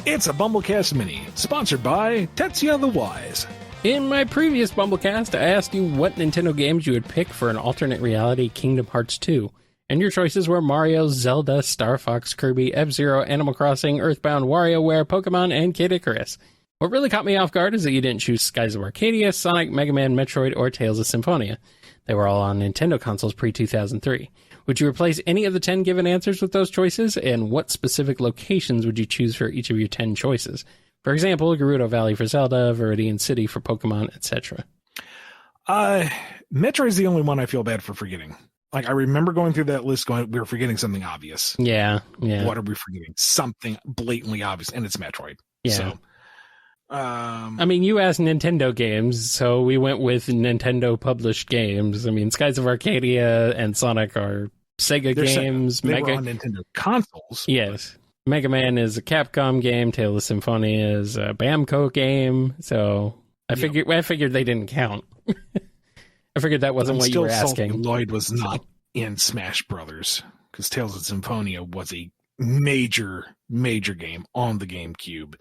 It's a BumbleKast Mini, sponsored by Tetsuya the Wise. In my previous BumbleKast, I asked you what Nintendo games you would pick for an alternate reality Kingdom Hearts 2. And your choices were Mario, Zelda, Star Fox, Kirby, F-Zero, Animal Crossing, Earthbound, WarioWare, Pokemon, and Kid Icarus. What really caught me off guard is that you didn't choose Skies of Arcadia, Sonic, Mega Man, Metroid, or Tales of Symphonia. They were all on Nintendo consoles pre-2003. Would you replace any of the 10 given answers with those choices? And what specific locations would you choose for each of your 10 choices? For example, Gerudo Valley for Zelda, Viridian City for Pokemon, etc. Metroid's the only one I feel bad for forgetting. Like, I remember going through that list going, we're forgetting something obvious. Yeah. What are we forgetting? Something blatantly obvious, and it's Metroid. Yeah. So, I mean, you asked Nintendo games, so we went with Nintendo-published games. I mean, Skies of Arcadia and Sonic are Sega games. They were on Nintendo consoles. Yes. Mega Man is a Capcom game. Tales of Symphonia is a Bamco game. So I figured they didn't count. I figured that wasn't what you were asking. Lloyd was not in Smash Brothers because Tales of Symphonia was a major game on the GameCube.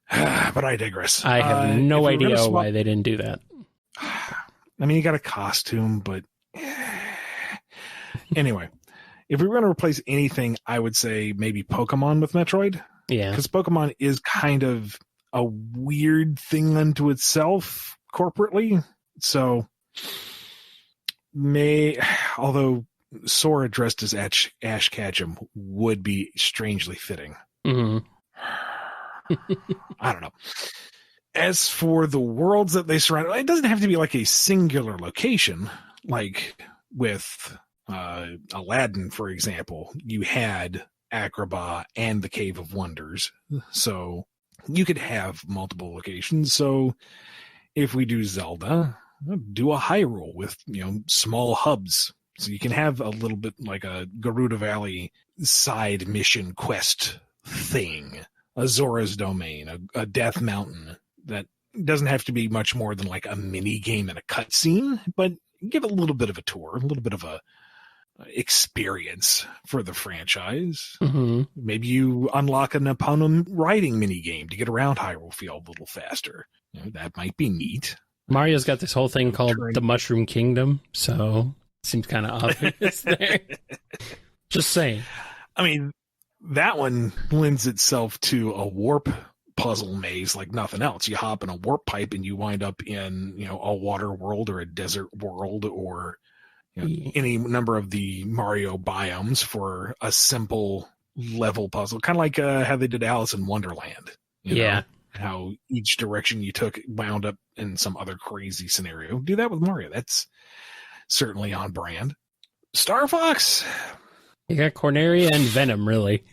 But I digress. I have no idea why they didn't do that. I mean, you got a costume, but anyway, if we were going to replace anything, I would say maybe Pokemon with Metroid. Yeah. Because Pokemon is kind of a weird thing unto itself corporately. So, although Sora dressed as Ash Ketchum would be strangely fitting. Mm-hmm. I don't know. As for the worlds that they surround, it doesn't have to be like a singular location. Like with Aladdin, for example, you had Agrabah and the Cave of Wonders. So you could have multiple locations. So if we do Zelda, do a Hyrule with, small hubs. So you can have a little bit like a Gerudo Valley side mission quest thing. A Zora's Domain, a Death Mountain that doesn't have to be much more than like a mini game and a cutscene, but give it a little bit of a tour, a little bit of a experience for the franchise. Mm-hmm. Maybe you unlock an opponent riding mini game to get around Hyrule Field a little faster. That might be neat. Mario's got this whole thing called the Mushroom Kingdom, so it seems kind of obvious there. Just saying. I mean, that one lends itself to a warp puzzle maze like nothing else. You hop in a warp pipe and you wind up in, a water world or a desert world or any number of the Mario biomes for a simple level puzzle. Kind of like how they did Alice in Wonderland. Yeah. How each direction you took wound up in some other crazy scenario. Do that with Mario. That's certainly on brand. Star Fox. You got Corneria and Venom, really.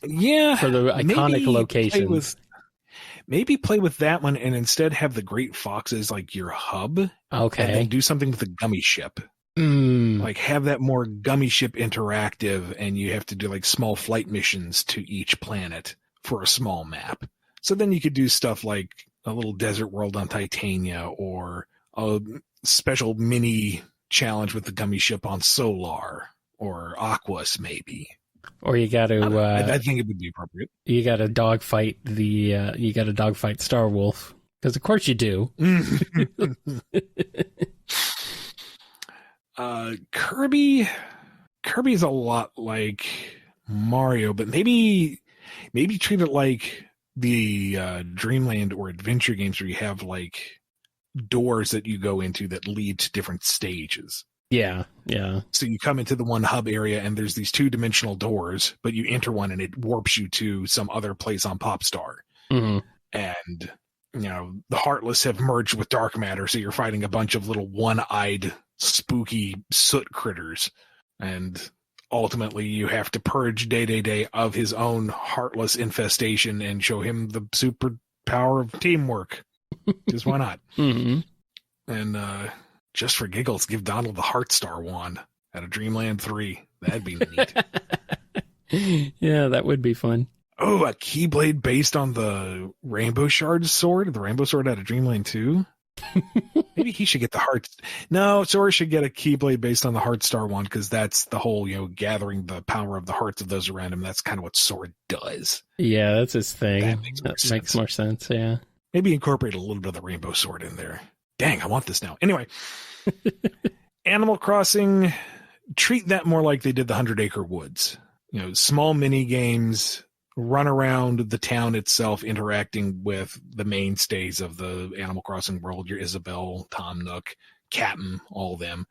Yeah. For the iconic locations. Maybe play with that one and instead have the Great Fox as like your hub. Okay. And then do something with the Gummy Ship. Like have that more Gummy Ship interactive and you have to do like small flight missions to each planet for a small map. So then you could do stuff like a little desert world on Titania or a special mini challenge with the Gummy Ship on Solar. Or Aquas, maybe. Or you got to. I think it would be appropriate. You got to dogfight You got to dogfight Star Wolf because, of course, you do. Kirby's a lot like Mario, but maybe treat it like the Dreamland or adventure games where you have like doors that you go into that lead to different stages. Yeah. So you come into the one hub area and there's these 2-dimensional doors, but you enter one and it warps you to some other place on Popstar. Mm-hmm. And, the Heartless have merged with Dark Matter, so you're fighting a bunch of little one-eyed, spooky soot critters. And ultimately you have to purge Day of his own Heartless infestation and show him the super power of teamwork. Because why not? Mm-hmm. And, just for giggles, give Donald the Heartstar wand out of Dreamland 3. That'd be neat. Yeah, that would be fun. Oh, a Keyblade based on the Rainbow Shard sword? The Rainbow Sword out of Dreamland 2? Maybe he should get the heart. No, Sora should get a Keyblade based on the Heart Star one, because that's the whole, gathering the power of the hearts of those around him. That's kind of what Sora does. Yeah, that's his thing. That makes more sense, yeah. Maybe incorporate a little bit of the Rainbow Sword in there. Dang, I want this now. Anyway, Animal Crossing, treat that more like they did the 100 Acre Woods. Small mini games, run around the town itself, interacting with the mainstays of the Animal Crossing world, your Isabelle, Tom Nook, Captain, all of them.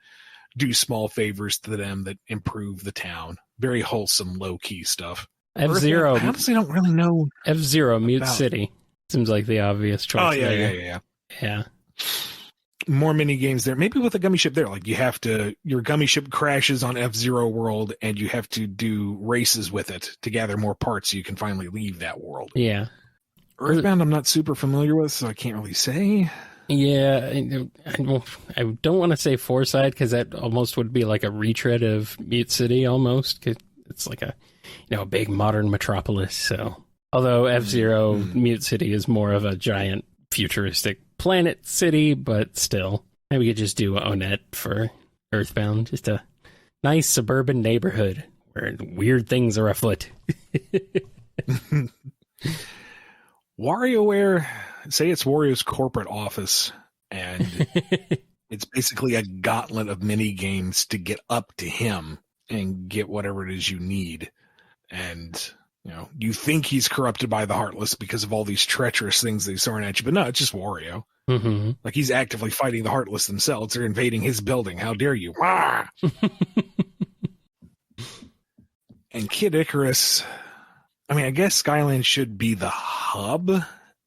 Do small favors to them that improve the town. Very wholesome, low-key stuff. F-Zero. I honestly don't really know. F-Zero, Mute City. Seems like the obvious choice. Oh, yeah. Yeah. More mini games there. Maybe with a gummy ship there. Like your gummy ship crashes on F-Zero world and you have to do races with it to gather more parts so you can finally leave that world. Yeah. Earthbound I'm not super familiar with, so I can't really say. Yeah. I don't want to say Foresight, because that almost would be like a retread of Mute City almost. It's like a big modern metropolis. So, although F-Zero Mute City is more of a giant futuristic planet city, but still, maybe we could just do Onett for Earthbound. Just a nice suburban neighborhood where weird things are afoot. WarioWare, say it's Wario's corporate office, and it's basically a gauntlet of mini games to get up to him and get whatever it is you need. And you think he's corrupted by the Heartless because of all these treacherous things that he's throwing at you, but no, it's just Wario. Mm-hmm. Like, he's actively fighting the Heartless themselves. They're invading his building. How dare you? And Kid Icarus, I guess Skyland should be the hub,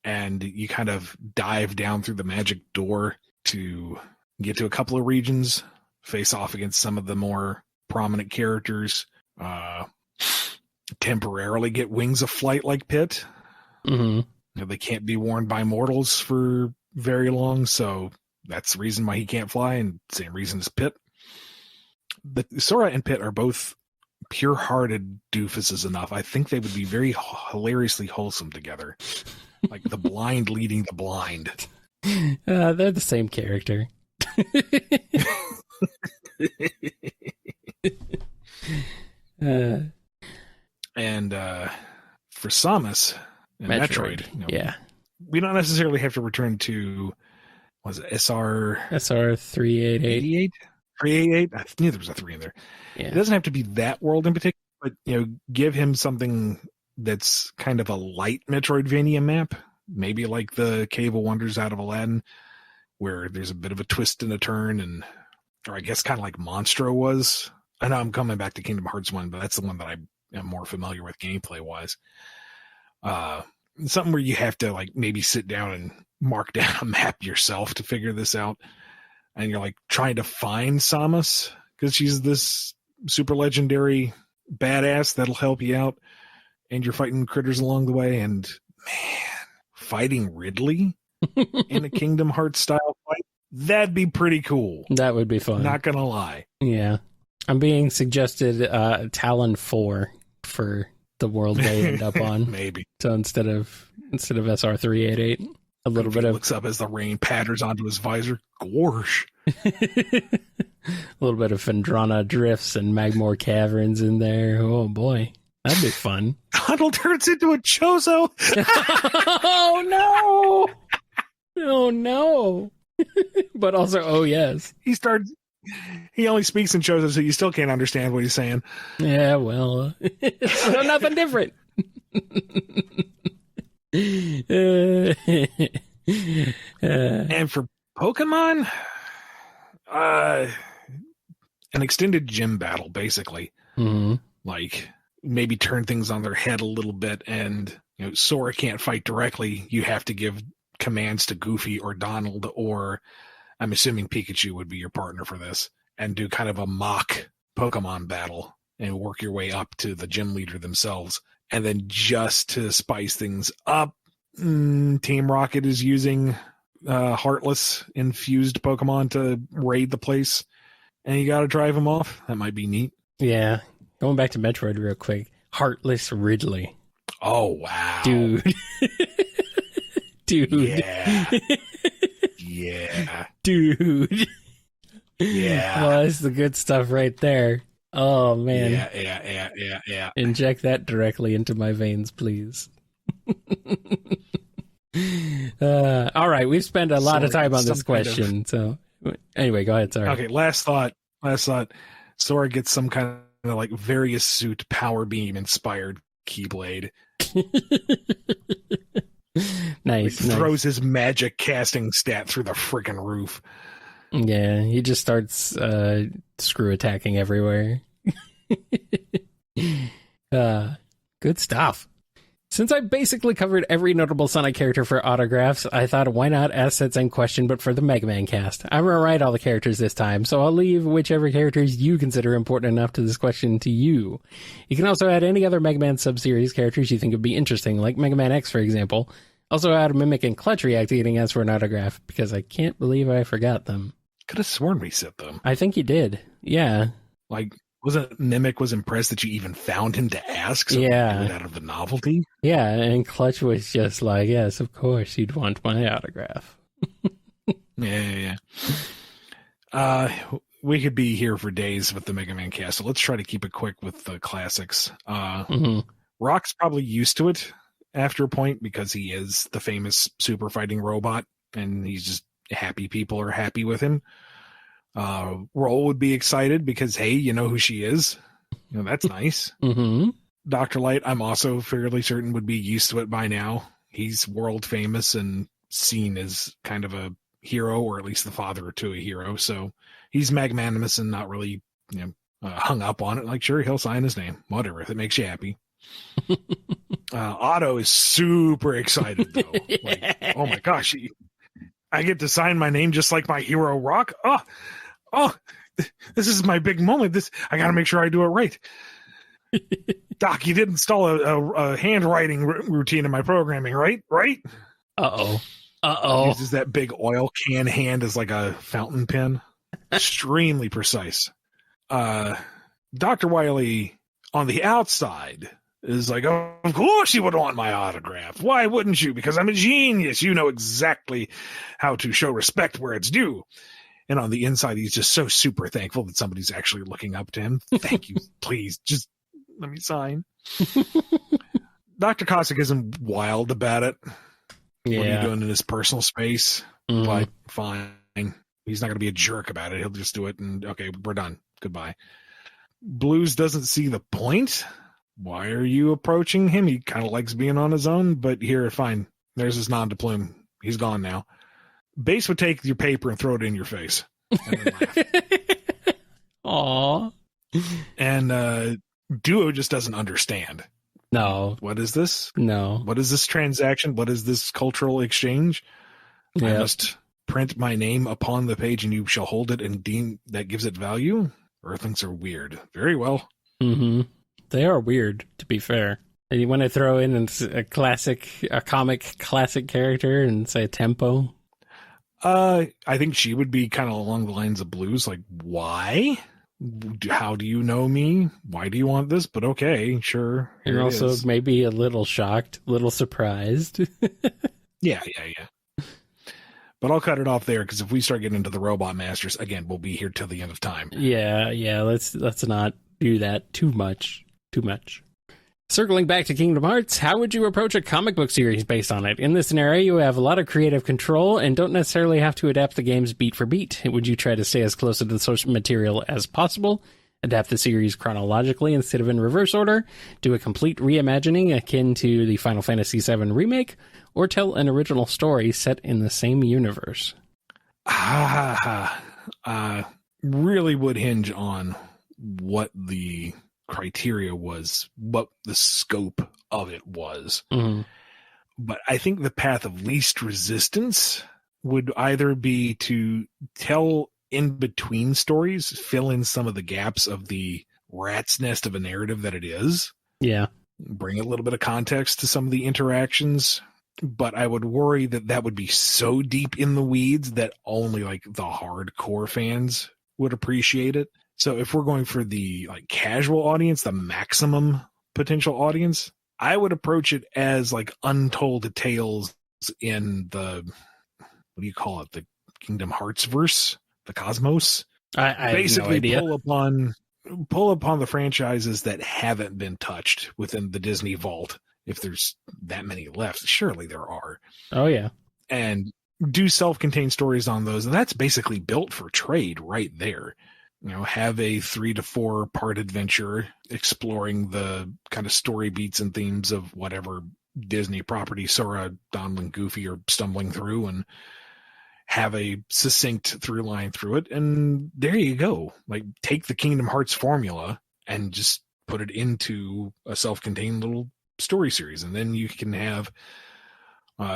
and you kind of dive down through the magic door to get to a couple of regions, face off against some of the more prominent characters, temporarily get wings of flight like Pit. Mm-hmm. They can't be worn by mortals for very long, so that's the reason why he can't fly, and same reason as Pit. But Sora and Pit are both pure-hearted doofuses enough. I think they would be very hilariously wholesome together. Like the blind leading the blind. They're the same character. And for Samus and Metroid, yeah, we don't necessarily have to return to, was it SR 388? 388? I knew there was a 3 in there. Yeah. It doesn't have to be that world in particular, but give him something that's kind of a light Metroidvania map, maybe like the Cave of Wonders out of Aladdin, where there's a bit of a twist and a turn, or I guess kind of like Monstro was. I know I'm coming back to Kingdom Hearts 1, but that's the one that I am more familiar with gameplay wise. Something where you have to like maybe sit down and mark down a map yourself to figure this out, and you're like trying to find Samus because she's this super legendary badass that'll help you out, and you're fighting critters along the way. And man, fighting Ridley in a Kingdom Hearts style fight, that'd be pretty cool. That would be fun. Not gonna lie. Yeah, I'm being suggested Talon 4 for the world they end up on. Maybe. So instead of SR388, a little bit of looks up as the rain patters onto his visor. Gorsh. A little bit of Phendrana drifts and Magmore caverns in there. Oh boy, that'd be fun. Donald turns into a Chozo. Oh no! Oh no! But also, oh yes. He only speaks in Chozo, so you still can't understand what he's saying. Yeah, well, so nothing different. And for Pokemon, an extended gym battle, basically. Mm-hmm. Like, maybe turn things on their head a little bit, and Sora can't fight directly. You have to give commands to Goofy or Donald, or I'm assuming Pikachu would be your partner for this, and do kind of a mock Pokemon battle and work your way up to the gym leader themselves. And then just to spice things up, Team Rocket is using Heartless infused Pokemon to raid the place, and you got to drive them off. That might be neat. Yeah. Going back to Metroid real quick. Heartless Ridley. Oh, wow. Dude. Dude. Yeah. Yeah. Dude. Yeah. Well, that's the good stuff right there. Oh, man. Yeah. Inject that directly into my veins, please. All right, we've spent a lot of time on this question. So anyway, go ahead. Sorry. Okay, last thought. Sora gets some kind of like various suit power beam inspired Keyblade. Nice. Throws his magic casting stat through the freaking roof. Yeah, he just starts screw attacking everywhere. Good stuff. Since I basically covered every notable Sonic character for autographs, I thought, why not ask that same question, but for the Mega Man cast? I'm going to write all the characters this time, so I'll leave whichever characters you consider important enough to this question to you. You can also add any other Mega Man sub-series characters you think would be interesting, like Mega Man X, for example. Also add Mimic and Clutch reacting as for an autograph, because I can't believe I forgot them. Could have sworn we said them. I think you did. Yeah. Like, wasn't Mimic was impressed that you even found him to ask? So yeah. Out of the novelty? Yeah, and Clutch was just like, yes, of course, you'd want my autograph. Yeah. We could be here for days with the Mega Man cast, so let's try to keep it quick with the classics. Rock's probably used to it after a point because he is the famous super fighting robot, and he's just happy people are happy with him. Roll would be excited because, hey, you know who she is. You know, that's nice. Dr. Light, I'm also fairly certain would be used to it by now. He's world famous and seen as kind of a hero, or at least the father to a hero. So he's magnanimous and not really, hung up on it. Like, sure, he'll sign his name, whatever, if it makes you happy. Otto is super excited though. Like, oh my gosh, I get to sign my name just like my hero Rock. Oh, this is my big moment. I got to make sure I do it right. Doc, you did install a handwriting routine in my programming, right? Right? Uh-oh. Uses that big oil can hand as like a fountain pen. Extremely precise. Dr. Wily on the outside is like, oh, of course you would want my autograph. Why wouldn't you? Because I'm a genius. You know exactly how to show respect where it's due. And on the inside, he's just so super thankful that somebody's actually looking up to him. Thank you. Please, just let me sign. Dr. Cossack isn't wild about it. Yeah. What are you doing in his personal space? But fine. He's not going to be a jerk about it. He'll just do it and, okay, we're done. Goodbye. Blues doesn't see the point. Why are you approaching him? He kind of likes being on his own, but here, fine. There's his nom de plume. He's gone now. Base would take your paper and throw it in your face. And then laugh. Aww. And Duo just doesn't understand. No. What is this? No. What is this transaction? What is this cultural exchange? Yep. I must print my name upon the page and you shall hold it and deem that gives it value? Earthlings are weird. Very well. They are weird, to be fair. And you want to throw in a comic classic character and say Tempo? I think she would be kind of along the lines of Blues. Like, why? How do you know me? Why do you want this? But okay, sure. And also maybe a little shocked, a little surprised. Yeah. But I'll cut it off there because if we start getting into the Robot Masters, again, we'll be here till the end of time. Yeah. Let's not do that too much. Circling back to Kingdom Hearts, how would you approach a comic book series based on it? In this scenario, you have a lot of creative control and don't necessarily have to adapt the games beat for beat. Would you try to stay as close to the source material as possible, adapt the series chronologically instead of in reverse order, do a complete reimagining akin to the Final Fantasy VII Remake, or tell an original story set in the same universe? Really would hinge on what the criteria was, what the scope of it was. But I think the path of least resistance would either be to tell in between stories, fill in some of the gaps of the rat's nest of a narrative that it is. Yeah. Bring a little bit of context to some of the interactions. But I would worry that would be so deep in the weeds that only like the hardcore fans would appreciate it. So if we're going for the like casual audience, the maximum potential audience, I would approach it as like untold tales in the, what do you call it? The Kingdom Hearts verse, the cosmos. I Basically have no idea. pull upon the franchises that haven't been touched within the Disney vault. If there's that many left, surely there are. Oh, yeah. And do self-contained stories on those. And that's basically built for trade right there. Have a 3 to 4 part adventure exploring the kind of story beats and themes of whatever Disney property Sora, Donald, and Goofy are stumbling through, and have a succinct through line through it. And there you go. Like, take the Kingdom Hearts formula and just put it into a self-contained little story series. And then you can have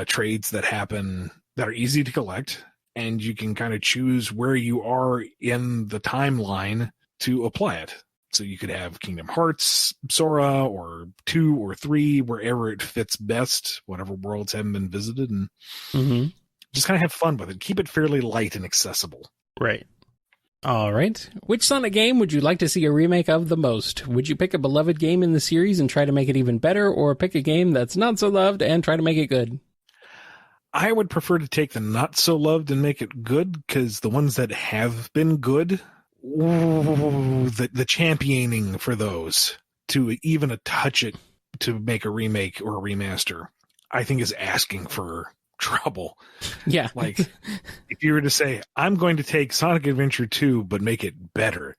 trades that happen that are easy to collect, and you can kind of choose where you are in the timeline to apply it. So you could have Kingdom Hearts, Sora, or 2 or 3, wherever it fits best, whatever worlds haven't been visited, and just kind of have fun with it. Keep it fairly light and accessible. Right. All right. Which Sonic game would you like to see a remake of the most? Would you pick a beloved game in the series and try to make it even better, or pick a game that's not so loved and try to make it good? I would prefer to take the not so loved and make it good, because the ones that have been good, the championing for those to even a touch it to make a remake or a remaster, I think is asking for trouble. Yeah. Like, if you were to say, I'm going to take Sonic Adventure 2 but make it better,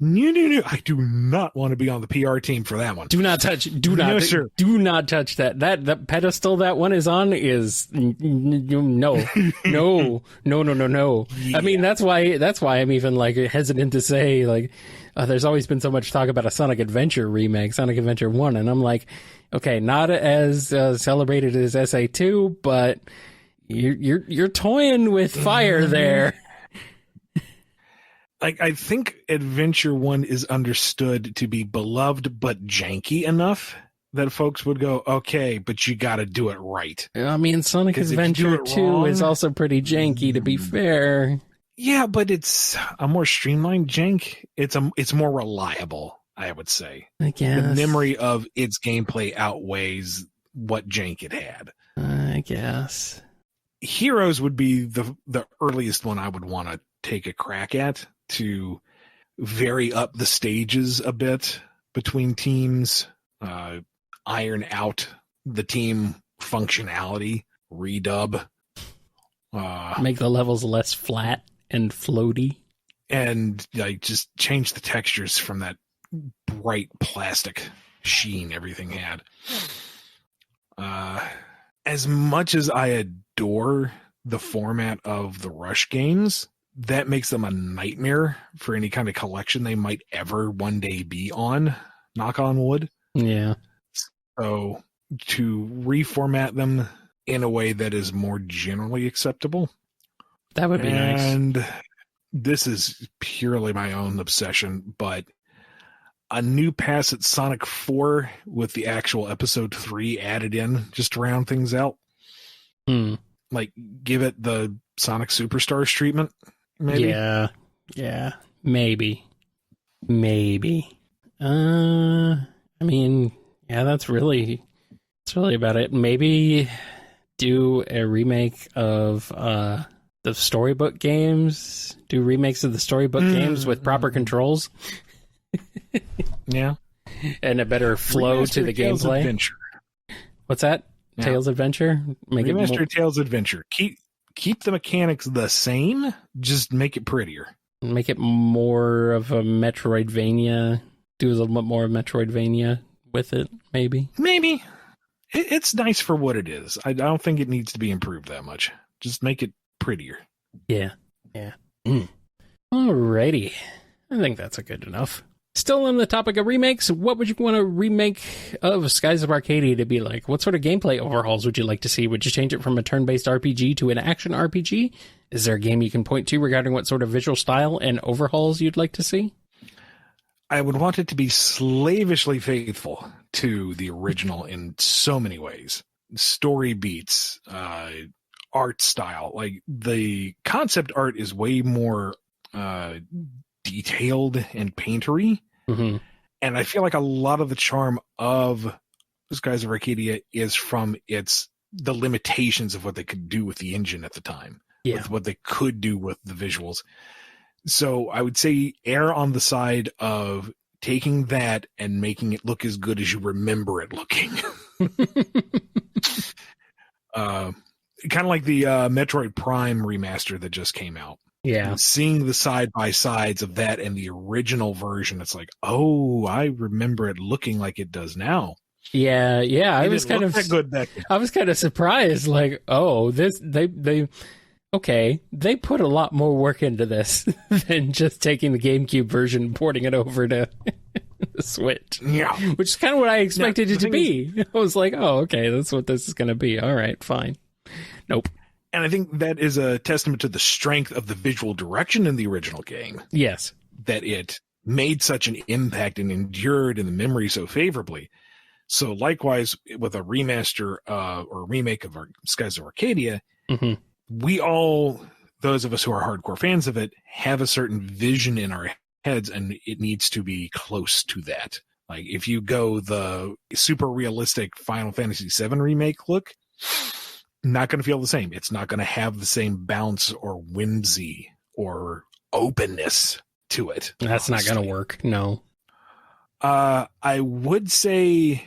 no, I do not want to be on the PR team for that one. Do not touch that. That pedestal that one is on is no. Yeah. I mean, that's why I'm even like hesitant to say, like, there's always been so much talk about a Sonic Adventure remake, Sonic Adventure 1, and I'm like, okay, not as celebrated as SA2, but you're toying with fire there. Like, I think Adventure 1 is understood to be beloved but janky enough that folks would go, okay, but you got to do it right. I mean, Sonic Adventure 2 is also pretty janky, to be fair. Yeah, but it's a more streamlined jank. It's more reliable, I would say. I guess. The memory of its gameplay outweighs what jank it had. I guess. Heroes would be the earliest one I would want to take a crack at, to vary up the stages a bit between teams, iron out the team functionality, redub. Make the levels less flat and floaty. And like just change the textures from that bright plastic sheen everything had. As much as I adore the format of the Rush games, that makes them a nightmare for any kind of collection they might ever one day be on, knock on wood. Yeah. So to reformat them in a way that is more generally acceptable. That would be nice. And this is purely my own obsession, but a new pass at Sonic 4 with the actual episode 3 added in just to round things out. Like, give it the Sonic Superstars treatment. Maybe? Yeah, maybe. I mean, yeah, that's really about it. Maybe do a remake of the storybook games. Do remakes of the storybook games with proper controls. Yeah. And a better flow to the Tales gameplay. Adventure. What's that? Yeah. Tales Adventure? Remaster Tales Adventure. Keep the mechanics the same, just make it prettier. Make it more of a Metroidvania. Do a little bit more of Metroidvania with it, maybe. Maybe. It's nice for what it is. I don't think it needs to be improved that much. Just make it prettier. Yeah. Alrighty. I think that's a good enough. Still on the topic of remakes, what would you want a remake of Skies of Arcadia to be like? What sort of gameplay overhauls would you like to see? Would you change it from a turn-based RPG to an action RPG? Is there a game you can point to regarding what sort of visual style and overhauls you'd like to see? I would want it to be slavishly faithful to the original in so many ways. Story beats, art style. Like, the concept art is way more detailed and paintery. Mm-hmm. And I feel like a lot of the charm of Skies of Arcadia is from the limitations of what they could do with the engine at the time. with what they could do with the visuals. So I would say err on the side of taking that and making it look as good as you remember it looking. Kind of like the Metroid Prime remaster that just came out. Yeah. And seeing the side-by-sides of that and the original version, it's like, oh, I remember it looking like it does now. Yeah. I was kind of good back then. I was kind of surprised, like, oh, this they put a lot more work into this than just taking the GameCube version and porting it over to the Switch. Yeah. Which is kind of what I expected it to be. I was like, oh, okay, that's what this is going to be. All right, fine. Nope. And I think that is a testament to the strength of the visual direction in the original game. Yes. That it made such an impact and endured in the memory so favorably. So likewise, with a remaster or remake of Skies of Arcadia, we all, those of us who are hardcore fans of it, have a certain vision in our heads, and it needs to be close to that. Like, if you go the super realistic Final Fantasy VII remake look, not going to feel the same. It's not going to have the same bounce or whimsy or openness to it. That's honestly not going to work. No. I would say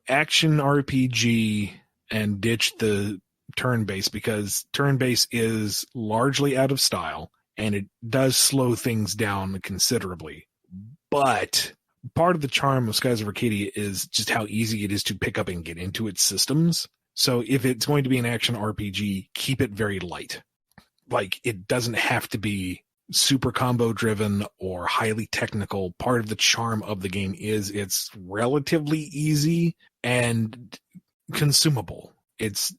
action RPG and ditch the turn-based, because turn-based is largely out of style and it does slow things down considerably. But part of the charm of Skies of Arcadia is just how easy it is to pick up and get into its systems. So if it's going to be an action RPG, keep it very light. Like, it doesn't have to be super combo driven or highly technical. Part of the charm of the game is it's relatively easy and consumable. It's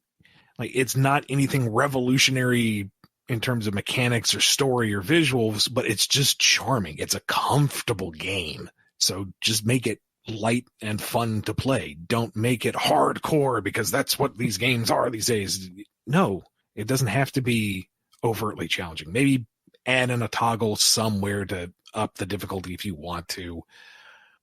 not anything revolutionary in terms of mechanics or story or visuals, but it's just charming. It's a comfortable game. So just make it light and fun to play. Don't make it hardcore, because that's what these games are these days. No, it doesn't have to be overtly challenging. Maybe add in a toggle somewhere to up the difficulty if you want to,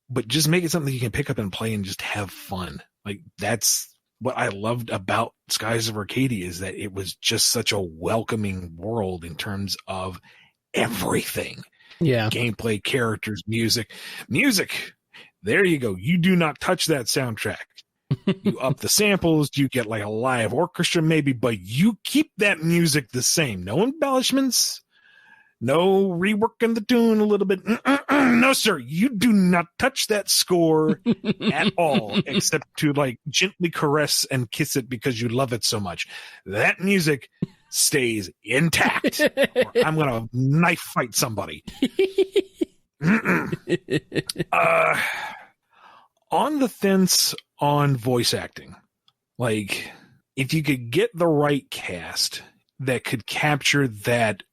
but just make it something you can pick up and play and just have fun. Like, that's what I loved about Skies of Arcadia, is that it was just such a welcoming world in terms of everything. Yeah. Gameplay, characters, music. There you go. You do not touch that soundtrack. You up the samples, you get like a live orchestra maybe, but you keep that music the same. No embellishments, no reworking the tune a little bit. No, sir. You do not touch that score at all, except to like gently caress and kiss it because you love it so much. That music stays intact, or I'm going to knife fight somebody. On the fence on voice acting. Like, if you could get the right cast that could capture that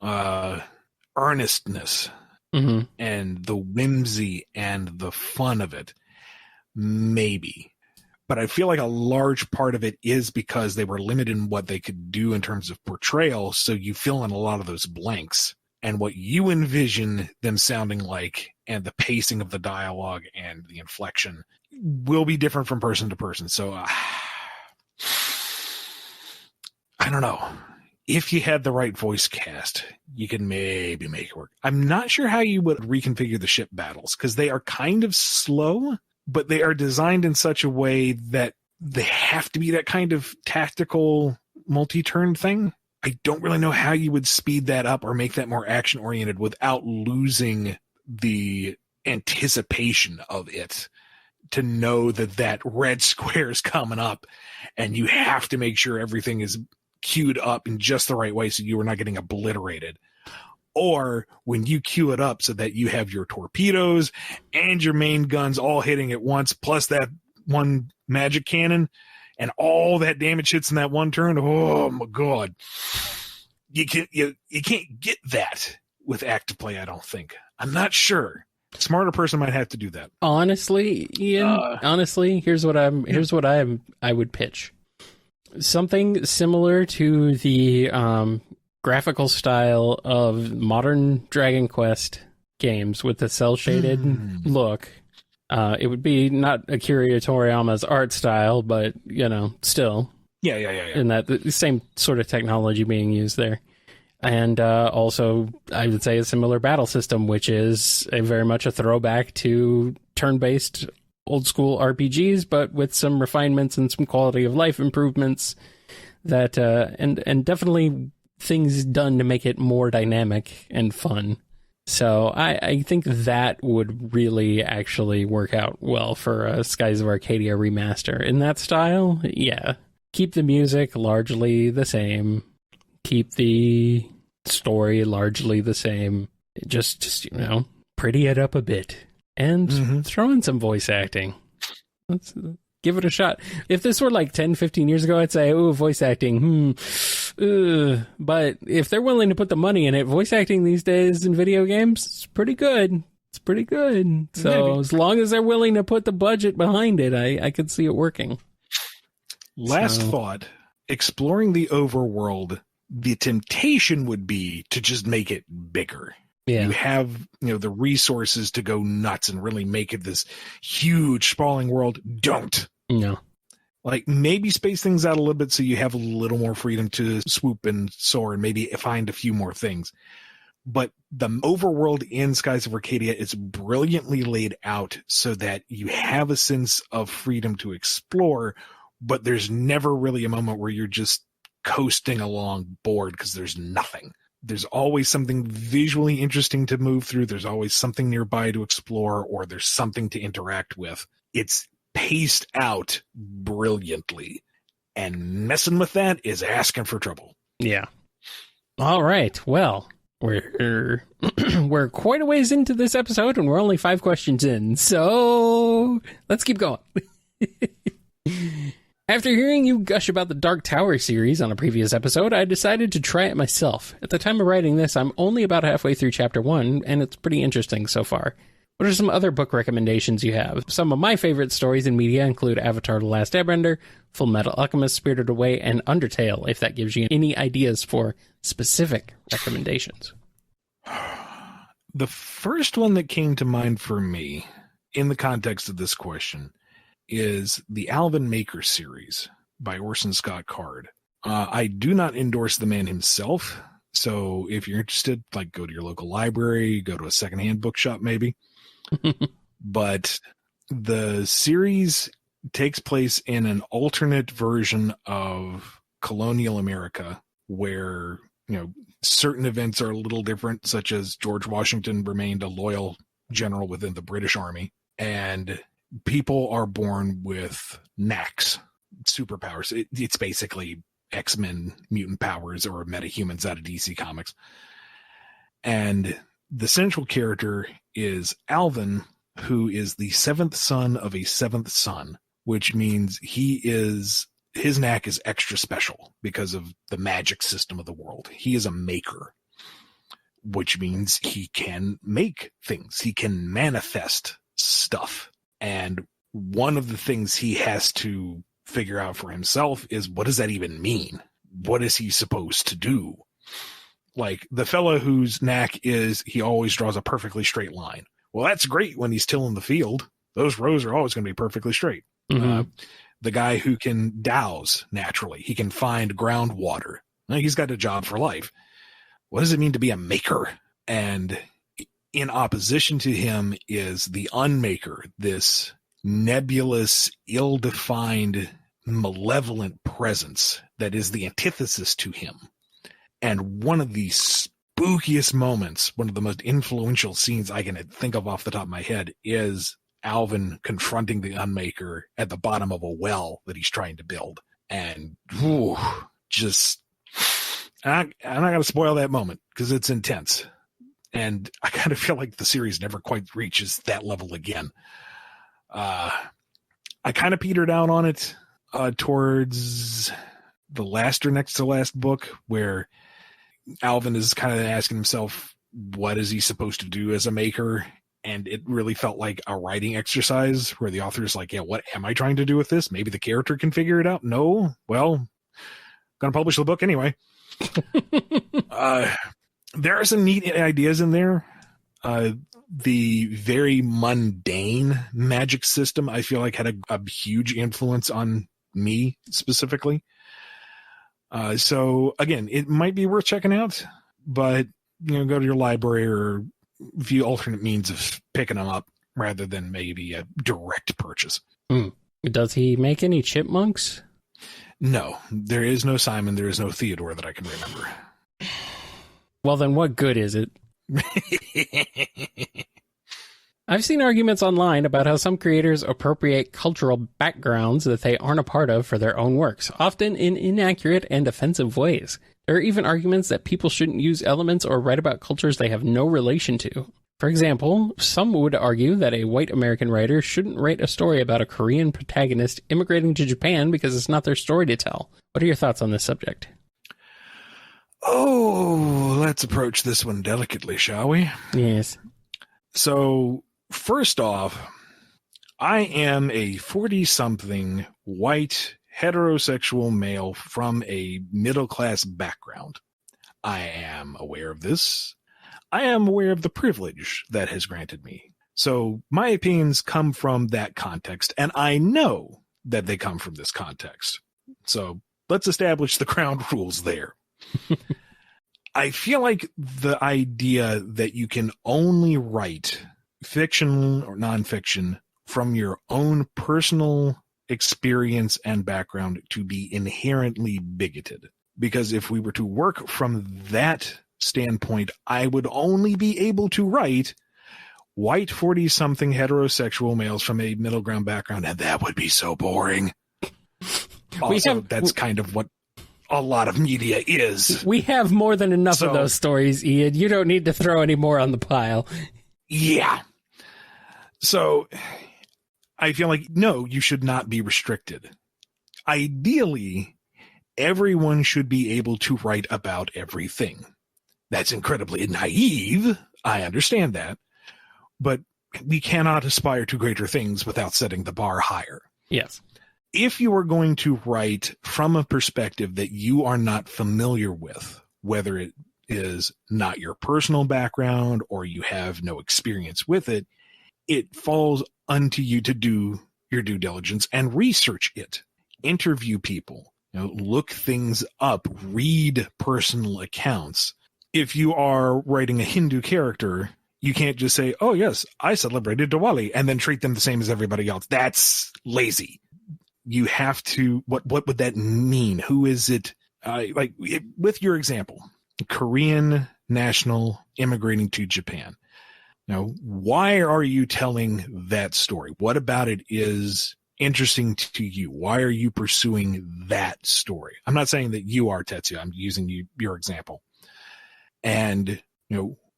earnestness and the whimsy and the fun of it, maybe. But I feel like a large part of it is because they were limited in what they could do in terms of portrayal, so you fill in a lot of those blanks. And what you envision them sounding like and the pacing of the dialogue and the inflection will be different from person to person. So I don't know. If you had the right voice cast, you can maybe make it work. I'm not sure how you would reconfigure the ship battles, because they are kind of slow, but they are designed in such a way that they have to be that kind of tactical multi-turn thing. I don't really know how you would speed that up or make that more action-oriented without losing the anticipation of it, to know that that red square is coming up and you have to make sure everything is queued up in just the right way so you are not getting obliterated. Or when you queue it up so that you have your torpedoes and your main guns all hitting at once, plus that one magic cannon, and all that damage hits in that one turn. Oh my God. You can't get that with active play, I don't think. I'm not sure. A smarter person might have to do that. Honestly, Ian, here's what I would pitch. Something similar to the graphical style of modern Dragon Quest games with the cel-shaded look. It would be not Akira Toriyama's art style, but, still. Yeah. In that the same sort of technology being used there. And also, I would say a similar battle system, which is very much a throwback to turn-based old school RPGs, but with some refinements and some quality of life improvements that and definitely things done to make it more dynamic and fun. So I think that would really actually work out well for a Skies of Arcadia remaster. In that style, yeah. Keep the music largely the same. Keep the story largely the same. Just pretty it up a bit. And throw in some voice acting. Let's give it a shot. If this were like 10, 15 years ago, I'd say, oh, voice acting, But if they're willing to put the money in it, voice acting these days in video games, it's pretty good. It's pretty good. So maybe. As long as they're willing to put the budget behind it, I could see it working. Last thought, exploring the overworld, the temptation would be to just make it bigger. Yeah. You have, the resources to go nuts and really make it this huge, sprawling world. Don't. No. Like, maybe space things out a little bit so you have a little more freedom to swoop and soar and maybe find a few more things. But the overworld in Skies of Arcadia is brilliantly laid out so that you have a sense of freedom to explore, but there's never really a moment where you're just coasting along bored because there's nothing. There's always something visually interesting to move through. There's always something nearby to explore, or there's something to interact with. It's paced out brilliantly, and messing with that is asking for trouble. Yeah. All right. Well, we're we're quite a ways into this episode, and we're only 5 questions in, so let's keep going. After hearing you gush about the Dark Tower series on a previous episode, I decided to try it myself. At the time of writing this, I'm only about halfway through Chapter 1, and it's pretty interesting so far. What are some other book recommendations you have? Some of my favorite stories in media include Avatar: The Last Airbender, Full Metal Alchemist: Spirited Away, and Undertale, if that gives you any ideas for specific recommendations. The first one that came to mind for me, in the context of this question, is the Alvin Maker series by Orson Scott Card. I do not endorse the man himself, so if you're interested, go to your local library, go to a secondhand bookshop maybe. But the series takes place in an alternate version of colonial America where, certain events are a little different, such as George Washington remained a loyal general within the British Army, and people are born with knacks, superpowers. It's basically X-Men mutant powers or metahumans out of DC Comics. And the central character is Alvin, who is the 7th son of a 7th son, which means his knack is extra special because of the magic system of the world. He is a maker, which means he can make things. He can manifest stuff. And one of the things he has to figure out for himself is, what does that even mean? What is he supposed to do? Like the fellow whose knack is he always draws a perfectly straight line. Well, that's great when he's tilling the field. Those rows are always going to be perfectly straight. Mm-hmm. The guy who can douse naturally, he can find groundwater. He's got a job for life. What does it mean to be a maker? And in opposition to him is the unmaker, this nebulous, ill-defined, malevolent presence that is the antithesis to him. And one of the spookiest moments, one of the most influential scenes I can think of off the top of my head, is Alvin confronting the unmaker at the bottom of a well that he's trying to build. And I'm not going to spoil that moment because it's intense. And I kind of feel like the series never quite reaches that level again. I kind of petered out on it towards the last or next to last book, where Alvin is kind of asking himself, what is he supposed to do as a maker? And it really felt like a writing exercise where the author is like, yeah, what am I trying to do with this? Maybe the character can figure it out. No, well, going to publish the book anyway. There are some neat ideas in there. The very mundane magic system, I feel like, had a huge influence on me specifically. So again, it might be worth checking out, but go to your library or view alternate means of picking them up rather than maybe a direct purchase. Does he make any chipmunks? No, there is no Simon. There is no Theodore that I can remember. Well, then what good is it? I've seen arguments online about how some creators appropriate cultural backgrounds that they aren't a part of for their own works, often in inaccurate and offensive ways. There are even arguments that people shouldn't use elements or write about cultures they have no relation to. For example, some would argue that a white American writer shouldn't write a story about a Korean protagonist immigrating to Japan because it's not their story to tell. What are your thoughts on this subject? Oh, let's approach this one delicately, shall we? Yes. So, first off, I am a 40-something white heterosexual male from a middle-class background. I am aware of this. I am aware of the privilege that has granted me. So my opinions come from that context, and I know that they come from this context. So let's establish the ground rules there. I feel like the idea that you can only write fiction or nonfiction from your own personal experience and background to be inherently bigoted. Because if we were to work from that standpoint, I would only be able to write white 40-something heterosexual males from a middle ground background, and that would be so boring. Also, that's kind of what a lot of media is. We have more than enough of those stories, Ian. You don't need to throw any more on the pile. Yeah. So I feel like, no, you should not be restricted. Ideally, everyone should be able to write about everything. That's incredibly naive. I understand that. But we cannot aspire to greater things without setting the bar higher. Yes. If you are going to write from a perspective that you are not familiar with, whether it is not your personal background or you have no experience with it, it falls unto you to do your due diligence and research it. Interview people, look things up, read personal accounts. If you are writing a Hindu character, you can't just say, oh, yes, I celebrated Diwali, and then treat them the same as everybody else. That's lazy. You have to, what would that mean? Who is it? With your example, Korean national immigrating to Japan. Why are you telling that story? What about it is interesting to you? Why are you pursuing that story? I'm not saying that you are, Tetsuya. I'm using your example. And,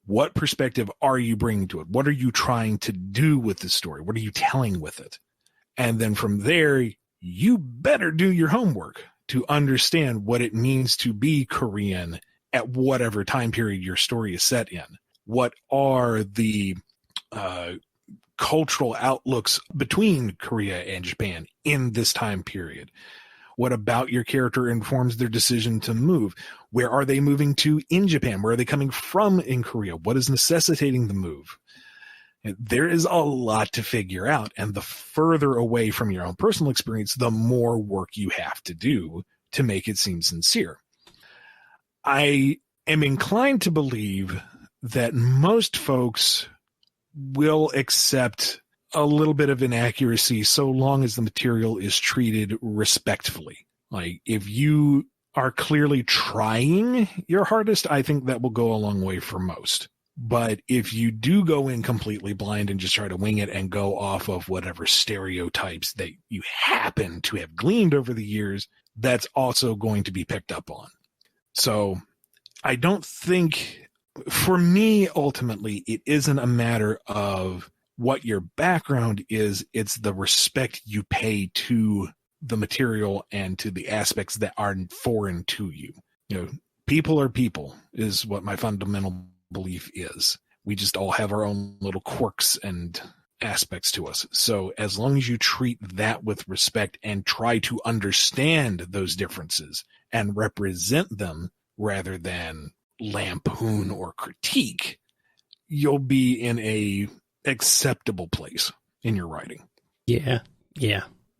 what perspective are you bringing to it? What are you trying to do with the story? What are you telling with it? And then from there, you better do your homework to understand what it means to be Korean at whatever time period your story is set in. What are the cultural outlooks between Korea and Japan in this time period? What about your character informs their decision to move? Where are they moving to in Japan? Where are they coming from in Korea? What is necessitating the move? There is a lot to figure out, and the further away from your own personal experience, the more work you have to do to make it seem sincere. I am inclined to believe that most folks will accept a little bit of inaccuracy so long as the material is treated respectfully. Like, if you are clearly trying your hardest, I think that will go a long way for most. But if you do go in completely blind and just try to wing it and go off of whatever stereotypes that you happen to have gleaned over the years, that's also going to be picked up on. So I don't think, for me, ultimately, it isn't a matter of what your background is. It's the respect you pay to the material and to the aspects that are foreign to you. People are people is what my fundamental belief is. We just all have our own little quirks and aspects to us. So as long as you treat that with respect and try to understand those differences and represent them rather than lampoon or critique, you'll be in a acceptable place in your writing. Yeah.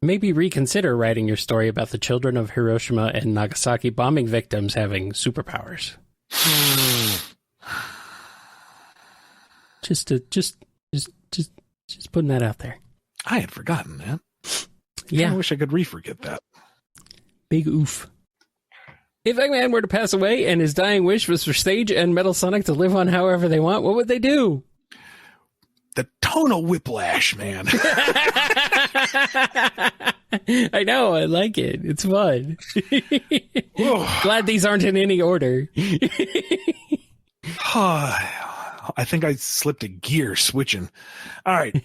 maybe reconsider writing your story about the children of Hiroshima and Nagasaki bombing victims having superpowers. Just putting that out there. I had forgotten that. Yeah. I wish I could re-forget that. Big oof. If Eggman were to pass away and his dying wish was for Sage and Metal Sonic to live on however they want, what would they do? The tonal whiplash, man. I know, I like it. It's fun. Glad these aren't in any order. I think I slipped a gear switching. All right.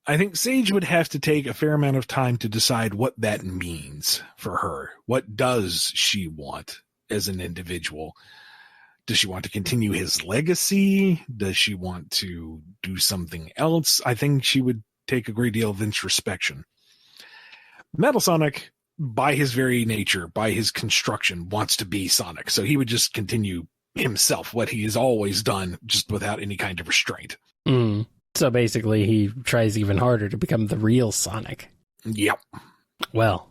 I think Sage would have to take a fair amount of time to decide what that means for her. What does she want as an individual? Does she want to continue his legacy? Does she want to do something else? I think she would take a great deal of introspection. Metal Sonic, by his very nature, by his construction, wants to be Sonic. So he would just continue himself, what he has always done, just without any kind of restraint. So basically, he tries even harder to become the real Sonic. Yep. Well,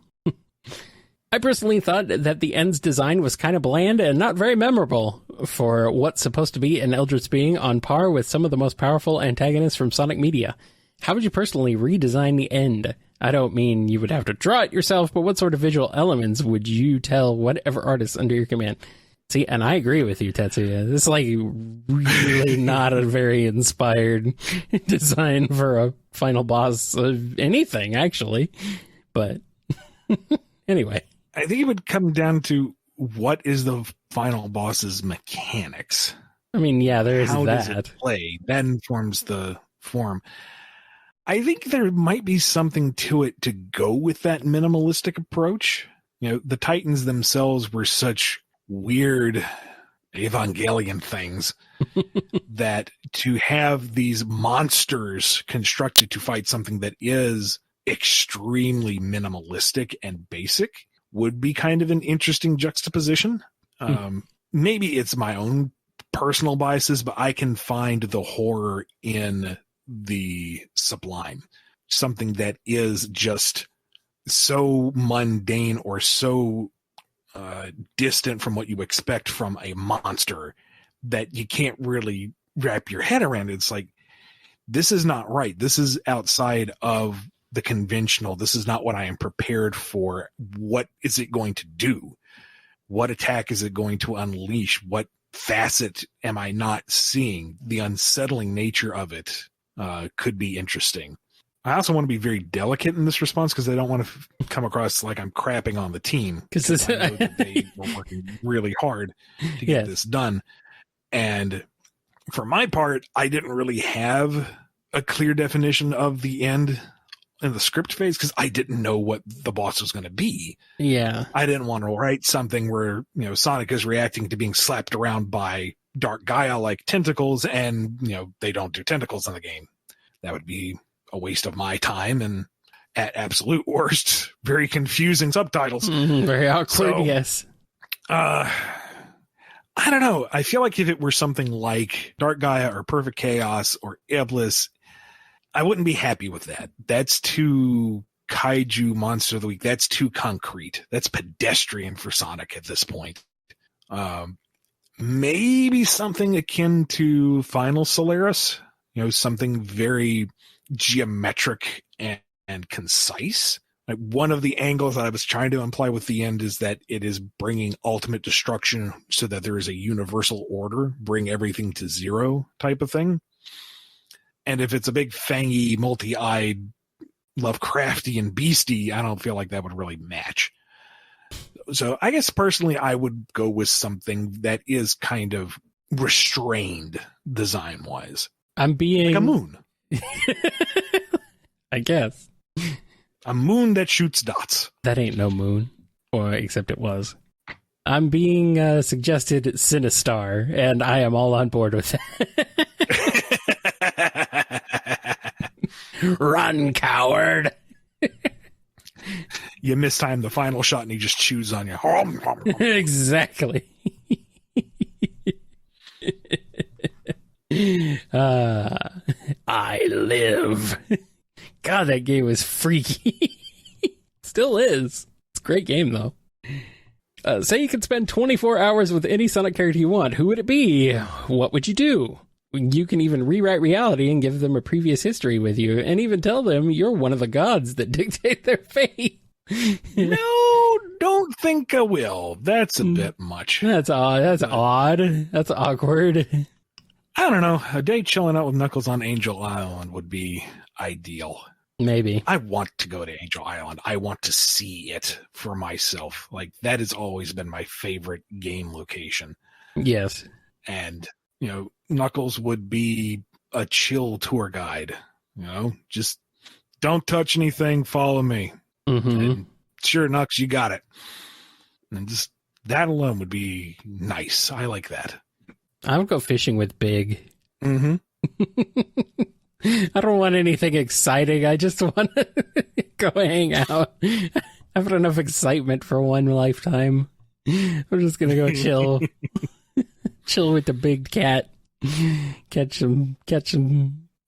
I personally thought that the End's design was kind of bland and not very memorable for what's supposed to be an Eldritch being on par with some of the most powerful antagonists from Sonic media. How would you personally redesign the End? I don't mean you would have to draw it yourself, but what sort of visual elements would you tell whatever artist under your command? See, and I agree with you, Tetsuya. This is like really not a very inspired design for a final boss of anything, actually. But anyway. I think it would come down to what is the final boss's mechanics. I mean, yeah, there is How that. Does it play? That informs the form. I think there might be something to it to go with that minimalistic approach. You know, the Titans themselves were such weird Evangelion things that to have these monsters constructed to fight something that is extremely minimalistic and basic would be kind of an interesting juxtaposition. Maybe it's my own personal biases, but I can find the horror in the sublime, something that is just so mundane or so distant from what you expect from a monster that you can't really wrap your head around it. It's like, this is not right. This is outside of the conventional. This is not what I am prepared for. What is it going to do? What attack is it going to unleash? What facet am I not seeing? The unsettling nature of it could be interesting. I also want to be very delicate in this response because I don't want to come across like I'm crapping on the team. Because I know that they were working really hard to get this done. And for my part, I didn't really have a clear definition of the End in the script phase because I didn't know what the boss was going to be. Yeah. I didn't want to write something where, you know, Sonic is reacting to being slapped around by Dark Gaia like tentacles and, you know, they don't do tentacles in the game. That would be a waste of my time and at absolute worst, very confusing subtitles. Very awkward, so, yes. I don't know. I feel like if it were something like Dark Gaia or Perfect Chaos or Iblis, I wouldn't be happy with that. That's too kaiju monster of the week. That's too concrete. That's pedestrian for Sonic at this point. Maybe something akin to Final Solaris, you know, something very geometric and concise. Like one of the angles that I was trying to imply with the End is that it is bringing ultimate destruction so that there is a universal order, bring everything to zero type of thing. And if it's a big fangy, multi-eyed, Lovecraftian beastie, I don't feel like that would really match. So I guess personally I would go with something that is kind of restrained design-wise. I'm being... like a moon. I guess. A moon that shoots dots. That ain't no moon. Or except it was. I'm being suggested Sinistar, and I am all on board with that. Run, coward! You mistime the final shot and he just chews on you. Exactly. I live. God, God, that game was freaky. Still is. It's a great game, though. Say you could spend 24 hours with any Sonic character you want. Who would it be? What would you do? You can even rewrite reality and give them a previous history with you, and even tell them you're one of the gods that dictate their fate. No, don't think I will. That's a bit much. That's odd. That's odd. That's awkward. I don't know. A day chilling out with Knuckles on Angel Island would be ideal. Maybe. I want to go to Angel Island. I want to see it for myself. Like, that has always been my favorite game location. Yes. And, Knuckles would be a chill tour guide. Just don't touch anything, follow me. Mm-hmm. And sure, Knux, you got it. And just that alone would be nice. I like that. I would go fishing with Big. Mm-hmm. I don't want anything exciting. I just want to go hang out. I've had enough excitement for one lifetime. I'm just going to go chill. Chill with the big cat. Catch some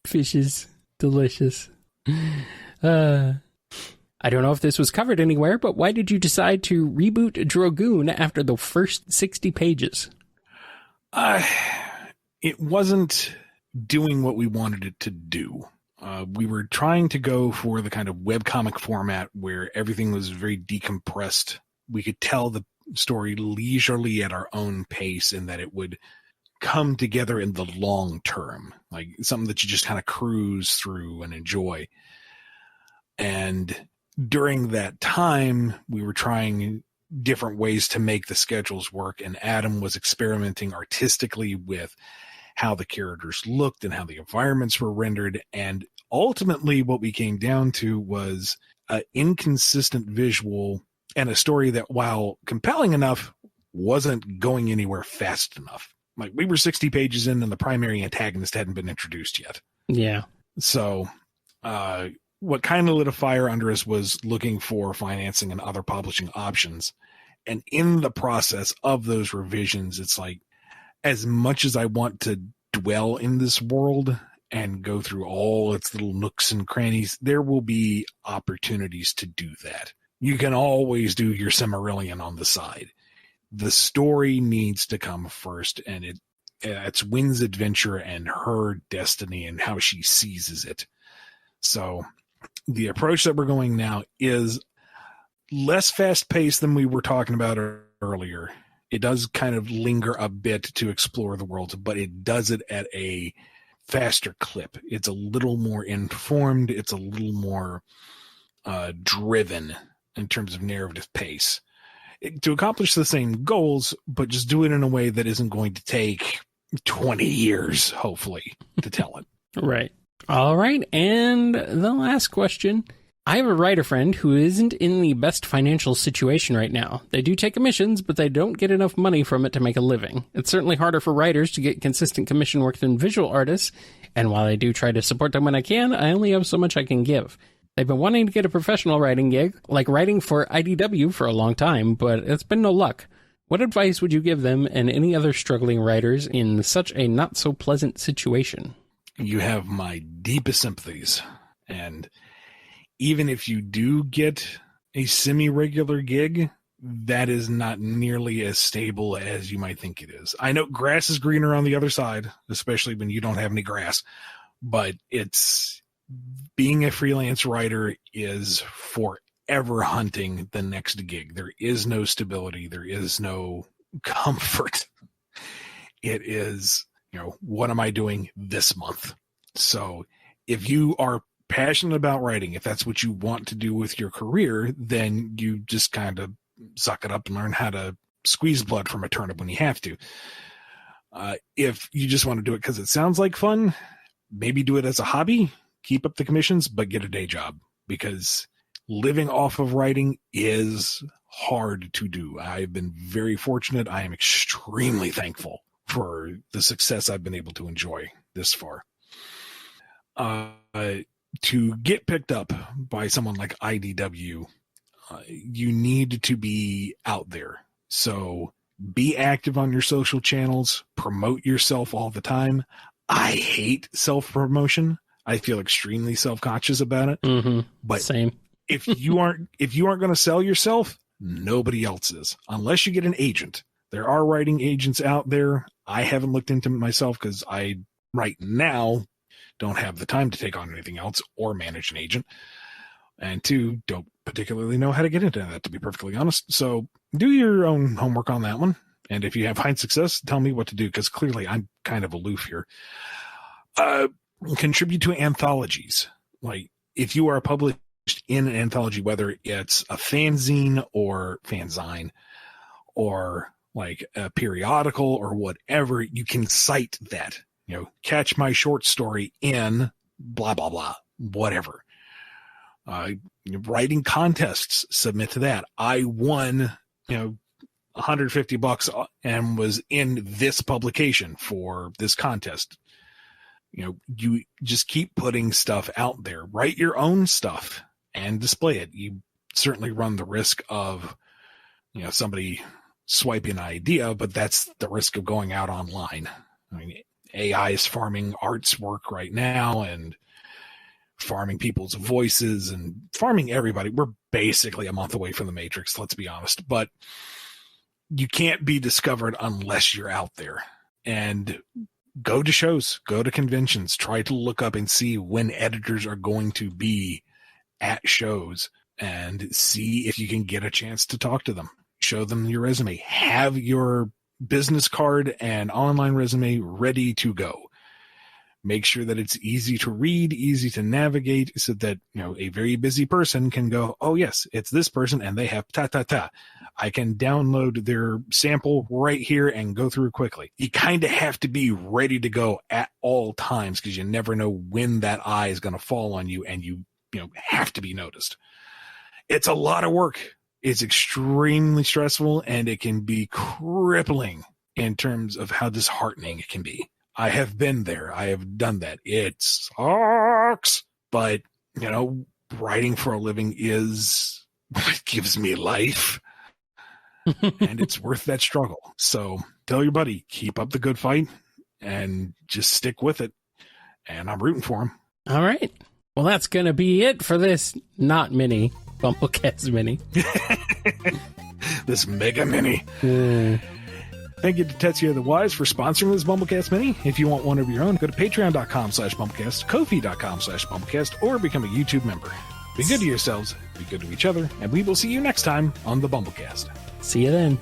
fishes. Delicious. I don't know if this was covered anywhere, but why did you decide to reboot Dragoon after the first 60 pages? It wasn't doing what we wanted it to do. We were trying to go for the kind of webcomic format where everything was very decompressed. We could tell the story leisurely at our own pace and that it would come together in the long term, like something that you just kind of cruise through and enjoy. And during that time, we were trying different ways to make the schedules work, and Adam was experimenting artistically with how the characters looked and how the environments were rendered. And ultimately what we came down to was an inconsistent visual and a story that, while compelling enough, wasn't going anywhere fast enough. Like, we were 60 pages in and the primary antagonist hadn't been introduced yet. Yeah. So what kind of lit a fire under us was looking for financing and other publishing options. And in the process of those revisions, it's like, as much as I want to dwell in this world and go through all its little nooks and crannies, there will be opportunities to do that. You can always do your Cimmerillion on the side. The story needs to come first, and it's Wynn's adventure and her destiny and how she seizes it. So the approach that we're going now is less fast-paced than we were talking about earlier. It does kind of linger a bit to explore the world, but it does it at a faster clip. It's a little more informed. It's a little more driven in terms of narrative pace to accomplish the same goals, but just do it in a way that isn't going to take 20 years, hopefully, to tell it. Right. All right. And the last question. I have a writer friend who isn't in the best financial situation right now. They do take commissions, but they don't get enough money from it to make a living. It's certainly harder for writers to get consistent commission work than visual artists, and while I do try to support them when I can, I only have so much I can give. They've been wanting to get a professional writing gig, like writing for IDW, for a long time, but it's been no luck. What advice would you give them and any other struggling writers in such a not-so-pleasant situation? You have my deepest sympathies, and even if you do get a semi-regular gig, that is not nearly as stable as you might think it is. I know grass is greener on the other side, especially when you don't have any grass, but being a freelance writer is forever hunting the next gig. There is no stability. There is no comfort. It is, what am I doing this month? So if you are passionate about writing, if that's what you want to do with your career, then you just kind of suck it up and learn how to squeeze blood from a turnip when you have to. If you just want to do it because it sounds like fun, maybe do it as a hobby, keep up the commissions, but get a day job, because living off of writing is hard to do. I've been very fortunate. I am extremely thankful for the success I've been able to enjoy this far. To get picked up by someone like IDW, you need to be out there. So be active on your social channels, promote yourself all the time. I hate self-promotion. I feel extremely self-conscious about it. Mm-hmm. But same. if you aren't going to sell yourself, nobody else is, unless you get an agent. There are writing agents out there. I haven't looked into it myself because I right now don't have the time to take on anything else or manage an agent. And two, don't particularly know how to get into that, to be perfectly honest. So do your own homework on that one. And if you have high success, tell me what to do, because clearly I'm kind of aloof here. Contribute to anthologies. Like, if you are published in an anthology, whether it's a fanzine or fanzine or like a periodical or whatever, you can cite that. You know, catch my short story in blah, blah, blah, whatever. Writing contests, submit to that. I won, $150 and was in this publication for this contest. You just keep putting stuff out there. Write your own stuff and display it. You certainly run the risk of, somebody swiping an idea, but that's the risk of going out online. I mean, AI is farming art's work right now and farming people's voices and farming everybody. We're basically a month away from the Matrix, let's be honest. But you can't be discovered unless you're out there. And go to shows, go to conventions, try to look up and see when editors are going to be at shows and see if you can get a chance to talk to them. Show them your resume. Have your business card and online resume ready to go. Make sure that it's easy to read, easy to navigate, so that, a very busy person can go, oh, yes, it's this person, and they have ta-ta-ta. I can download their sample right here and go through it quickly. You kind of have to be ready to go at all times, because you never know when that eye is going to fall on you, and you have to be noticed. It's a lot of work. It's extremely stressful, and it can be crippling in terms of how disheartening it can be. I have been there. I have done that. It sucks. But, writing for a living is what gives me life. And it's worth that struggle. So tell your buddy, keep up the good fight and just stick with it. And I'm rooting for him. All right. Well, that's going to be it for this not mini, BumbleKast Mini. This mega mini. Thank you to Tetsuya the Wise for sponsoring this BumbleKast Mini. If you want one of your own, go to patreon.com/BumbleKast, Ko-fi.com/BumbleKast, or become a YouTube member. Be good to yourselves, be good to each other, and we will see you next time on the BumbleKast. See you then.